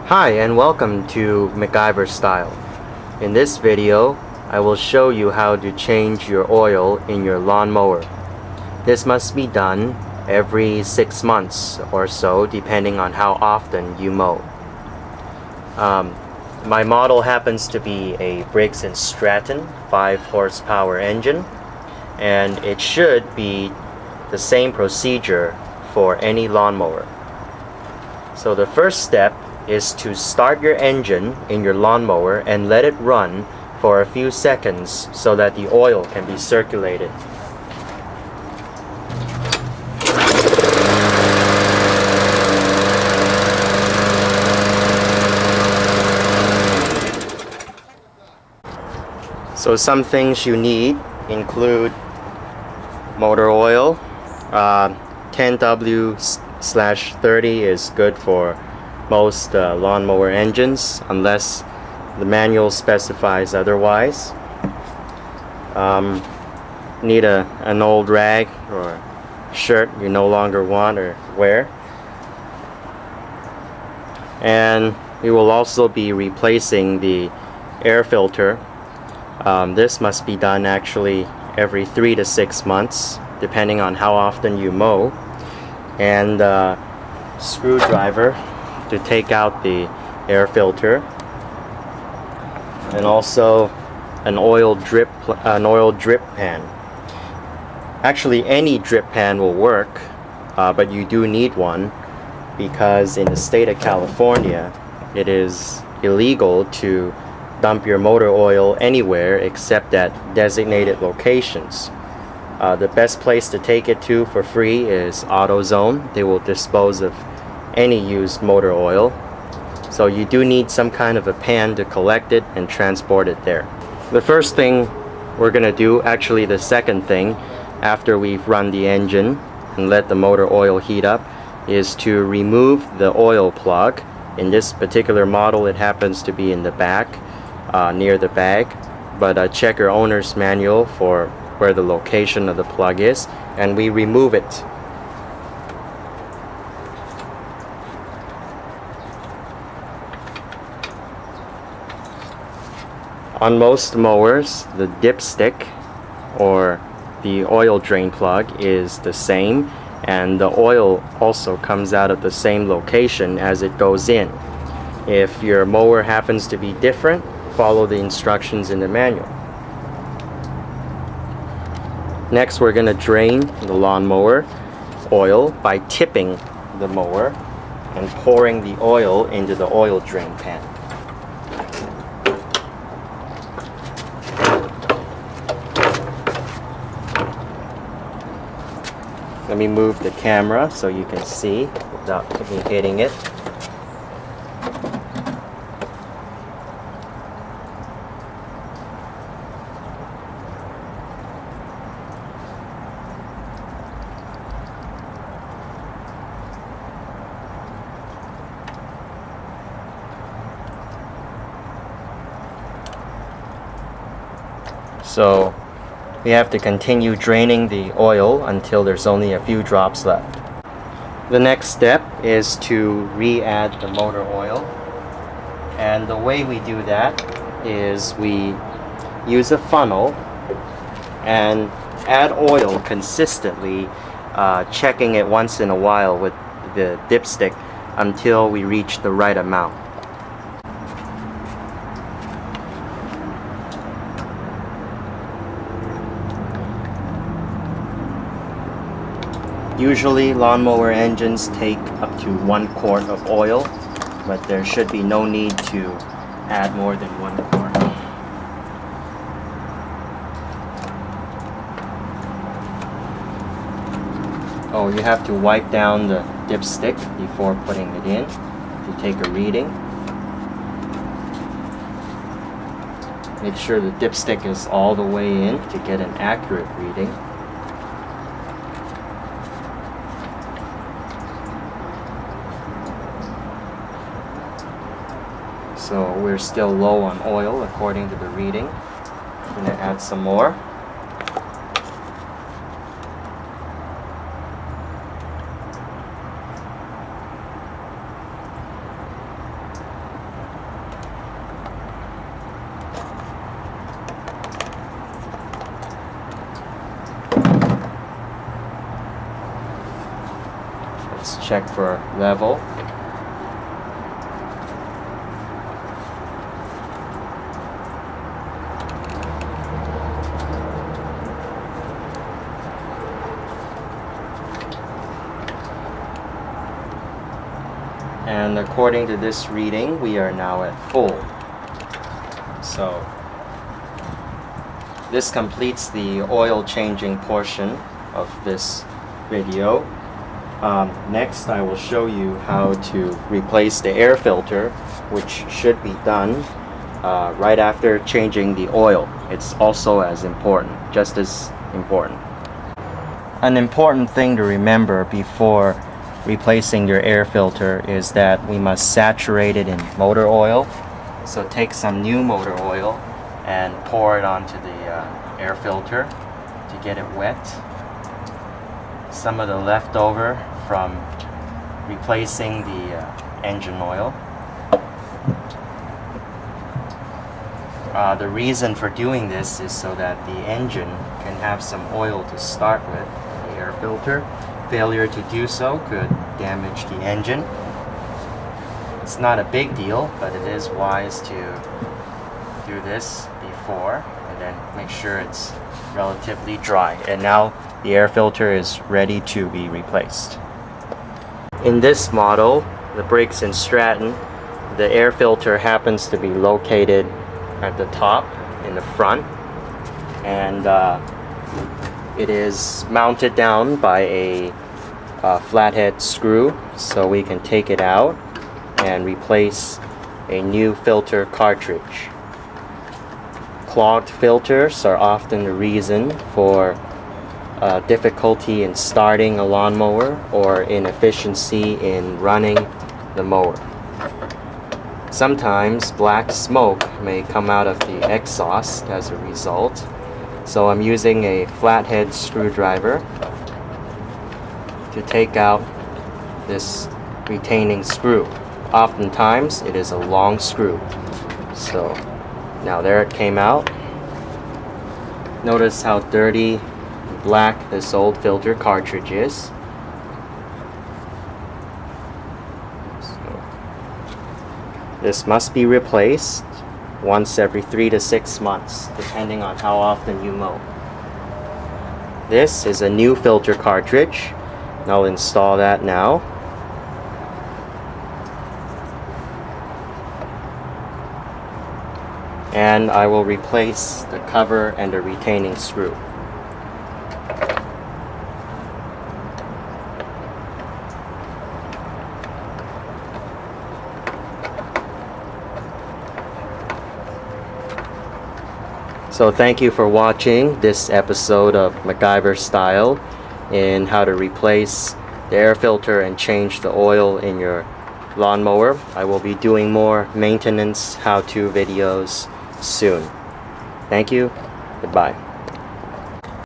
Hi and welcome to MacGyver Style. In this video, I will show you how to change your oil in your lawnmower. This must be done every 6 months or so, depending on how often you mow. My model happens to be a Briggs and Stratton 5 horsepower engine, and it should be the same procedure for any lawnmower. So the first step is to start your engine in your lawnmower and let it run for a few seconds so that the oil can be circulated. So some things you need include motor oil. 10W/30 is good for most lawnmower engines unless the manual specifies otherwise. Need an old rag or shirt you no longer want or wear. And we will also be replacing the air filter. This must be done actually every 3 to 6 months depending on how often you mow. And screwdriver to take out the air filter, and also an oil drip pan. Actually, any drip pan will work, but you do need one because in the state of California, it is illegal to dump your motor oil anywhere except at designated locations. The best place to take it to for free is AutoZone. They will dispose of any used motor oil. So you do need some kind of a pan to collect it and transport it there. The first thing we're going to do, actually the second thing, after we've run the engine and let the motor oil heat up, is to remove the oil plug. In this particular model, it happens to be in the back, near the bag, but check your owner's manual for where the location of the plug is, and we remove it. On most mowers, the dipstick or the oil drain plug is the same, and the oil also comes out of the same location as it goes in. If your mower happens to be different, follow the instructions in the manual. Next, we're going to drain the lawnmower oil by tipping the mower and pouring the oil into the oil drain pan. Let me move the camera so you can see without me hitting it. So we have to continue draining the oil until there's only a few drops left. The next step is to re-add the motor oil, and the way we do that is we use a funnel and add oil consistently, checking it once in a while with the dipstick until we reach the right amount. Usually lawnmower engines take up to 1 quart of oil, but there should be no need to add more than 1 quart. Oh, you have to wipe down the dipstick before putting it in to take a reading. Make sure the dipstick is all the way in to get an accurate reading. So we're still low on oil according to the reading. I'm going to add some more. check for level. And according to this reading, we are now at full. So this completes the oil changing portion of this video. Next, I will show you how to replace the air filter, which should be done right after changing the oil. It's also as important, just as important. An important thing to remember before replacing your air filter is that we must saturate it in motor oil. So take some new motor oil and pour it onto the air filter to get it wet. Some of the leftover from replacing the engine oil. The reason for doing this is so that the engine can have some oil to start with, the air filter. Failure to do so could damage the engine. It's not a big deal, but it is wise to do this before and then make sure it's relatively dry. And now the air filter is ready to be replaced. In this model, the Briggs and Stratton, the air filter happens to be located at the top in the front, and it is mounted down by a flathead screw, so we can take it out and replace a new filter cartridge. Clogged filters are often the reason for difficulty in starting a lawnmower or inefficiency in running the mower. Sometimes black smoke may come out of the exhaust as a result. So I'm using a flathead screwdriver to take out this retaining screw. Oftentimes it is a long screw. So now there it came out. Notice how dirty and black this old filter cartridge is. So this must be replaced once every 3 to 6 months, depending on how often you mow. This is a new filter cartridge. I'll install that now. And I will replace the cover and the retaining screw. So thank you for watching this episode of MacGyver Style in how to replace the air filter and change the oil in your lawnmower. I will be doing more maintenance how-to videos soon. Thank you. Goodbye.